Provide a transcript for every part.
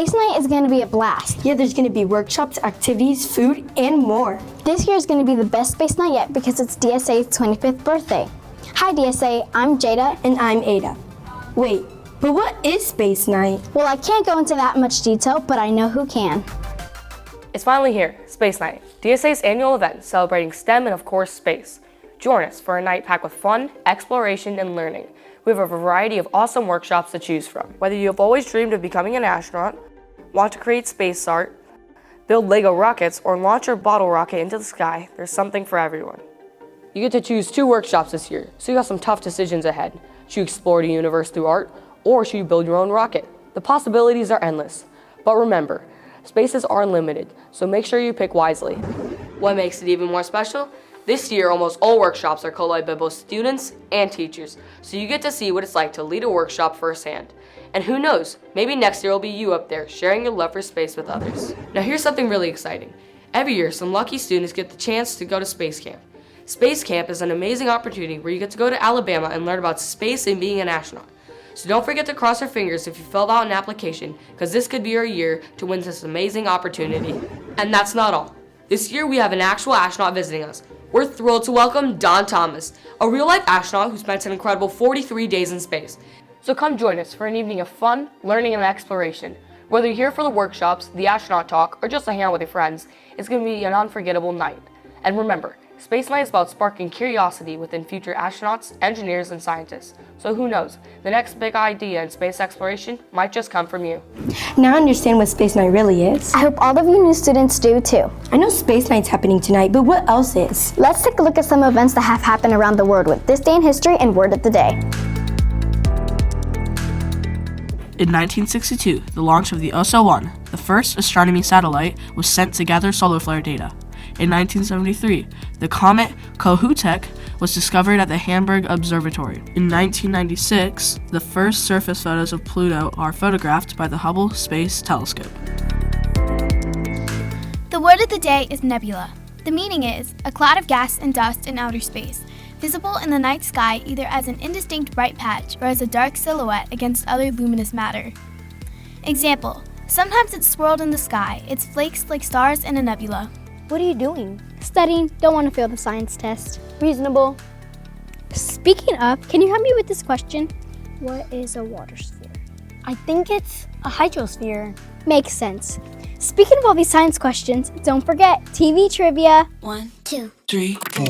Space Night is going to be a blast. Yeah, there's going to be workshops, activities, food, and more. This year is going to be the best Space Night yet because it's DSA's 25th birthday. Hi DSA, I'm Jada. And I'm Ada. Wait, but what is Space Night? Well, I can't go into that much detail, but I know who can. It's finally here, Space Night, DSA's annual event celebrating STEM and of course space. Join us for a night packed with fun, exploration, and learning. We have a variety of awesome workshops to choose from. Whether you have always dreamed of becoming an astronaut, want to create space art, build Lego rockets, or launch your bottle rocket into the sky, there's something for everyone. You get to choose 2 workshops this year, so you got some tough decisions ahead. Should you explore the universe through art, or should you build your own rocket? The possibilities are endless. But remember, spaces are unlimited, so make sure you pick wisely. What makes it even more special? This year, almost all workshops are co-led by both students and teachers, so you get to see what it's like to lead a workshop firsthand. And who knows, maybe next year will be you up there sharing your love for space with others. Now here's something really exciting. Every year, some lucky students get the chance to go to Space Camp. Space Camp is an amazing opportunity where you get to go to Alabama and learn about space and being an astronaut. So don't forget to cross your fingers if you filled out an application, because this could be your year to win this amazing opportunity. And that's not all. This year we have an actual astronaut visiting us. We're thrilled to welcome Don Thomas, a real-life astronaut who spent an incredible 43 days in space. So come join us for an evening of fun, learning, and exploration. Whether you're here for the workshops, the astronaut talk, or just to hang out with your friends, it's going to be an unforgettable night. And remember, Space Night is about sparking curiosity within future astronauts, engineers, and scientists. So who knows, the next big idea in space exploration might just come from you. Now I understand what Space Night really is. I hope all of you new students do too. I know Space Night's happening tonight, but what else is? Let's take a look at some events that have happened around the world with This Day in History and Word of the Day. In 1962, the launch of the OSO-1, the first astronomy satellite, was sent to gather solar flare data. In 1973, the comet Kohoutek was discovered at the Hamburg Observatory. In 1996, the first surface photos of Pluto are photographed by the Hubble Space Telescope. The word of the day is nebula. The meaning is a cloud of gas and dust in outer space, visible in the night sky either as an indistinct bright patch or as a dark silhouette against other luminous matter. Example, sometimes it's swirled in the sky, it's flakes like stars in a nebula. What are you doing? Studying, don't want to fail the science test. Reasonable. Speaking of, can you help me with this question? What is a water sphere? I think it's a hydrosphere. Makes sense. Speaking of all these science questions, don't forget TV trivia. 1, 2, 3, 4.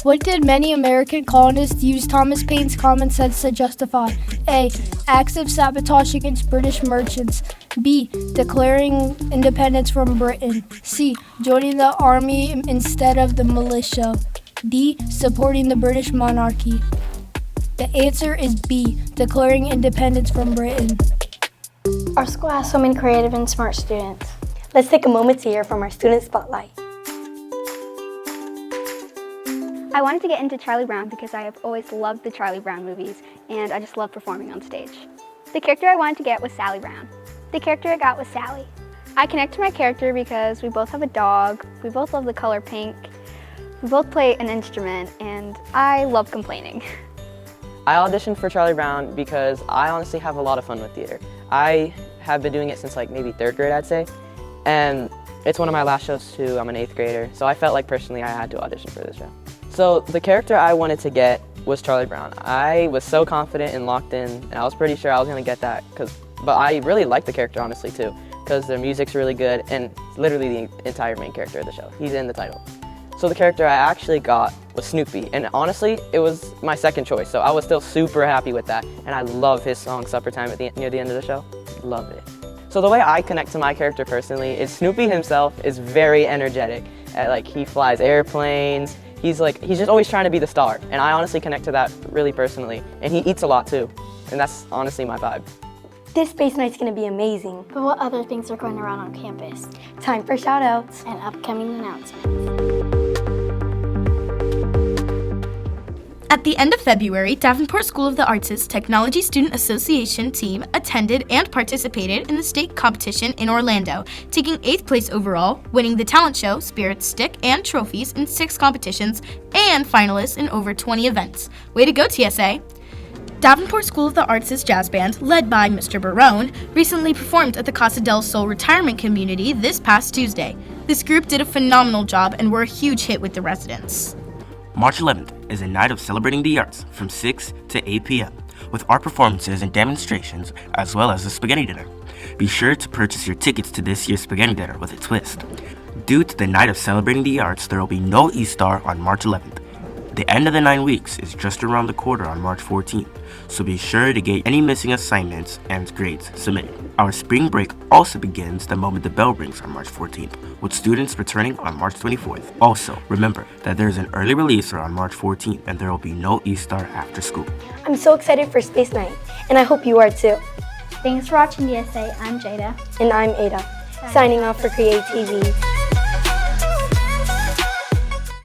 What did many American colonists use Thomas Paine's common sense to justify? A. Acts of sabotage against British merchants. B. Declaring independence from Britain. C. Joining the army instead of the militia. D. Supporting the British monarchy. The answer is B. Declaring independence from Britain. Our school has so many creative and smart students. Let's take a moment to hear from our student spotlight. I wanted to get into Charlie Brown because I have always loved the Charlie Brown movies, and I just love performing on stage. The character I wanted to get was Sally Brown. The character I got was Sally. I connect to my character because we both have a dog, we both love the color pink, we both play an instrument, and I love complaining. I auditioned for Charlie Brown because I honestly have a lot of fun with theater. I have been doing it since like maybe 3rd grade, I'd say, and it's one of my last shows too. I'm an 8th grader, so I felt like personally I had to audition for this show. So the character I wanted to get was Charlie Brown. I was so confident and locked in, and I was pretty sure I was going to get that, but I really like the character honestly too, because their music's really good, and it's literally the entire main character of the show. He's in the title. So the character I actually got was Snoopy, and honestly, it was my second choice, so I was still super happy with that, and I love his song Supper Time near the end of the show. Love it. So the way I connect to my character personally is Snoopy himself is very energetic. Like, he flies airplanes. He's just always trying to be the star, and I honestly connect to that really personally. And he eats a lot too, and that's honestly my vibe. This Space Night's gonna be amazing. But what other things are going around on campus? Time for shout-outs and upcoming announcements. At the end of February, Davenport School of the Arts' Technology Student Association team attended and participated in the state competition in Orlando, taking 8th place overall, winning the talent show, Spirit Stick, and trophies in 6 competitions, and finalists in over 20 events. Way to go, TSA! Davenport School of the Arts' jazz band, led by Mr. Barone, recently performed at the Casa del Sol retirement community this past Tuesday. This group did a phenomenal job and were a huge hit with the residents. March 11th is a night of celebrating the arts from 6 to 8 p.m. with art performances and demonstrations as well as a spaghetti dinner. Be sure to purchase your tickets to this year's spaghetti dinner with a twist. Due to the night of celebrating the arts, there will be no E-Star on March 11th. The end of the 9 weeks is just around the corner on March 14th, so be sure to get any missing assignments and grades submitted. Our spring break also begins the moment the bell rings on March 14th, with students returning on March 24th. Also, remember that there is an early releaser on March 14th and there will be no E-Star after school. I'm so excited for Space Night, and I hope you are too. Thanks for watching DSA. I'm Jada. And I'm Ada, signing off for Create TV.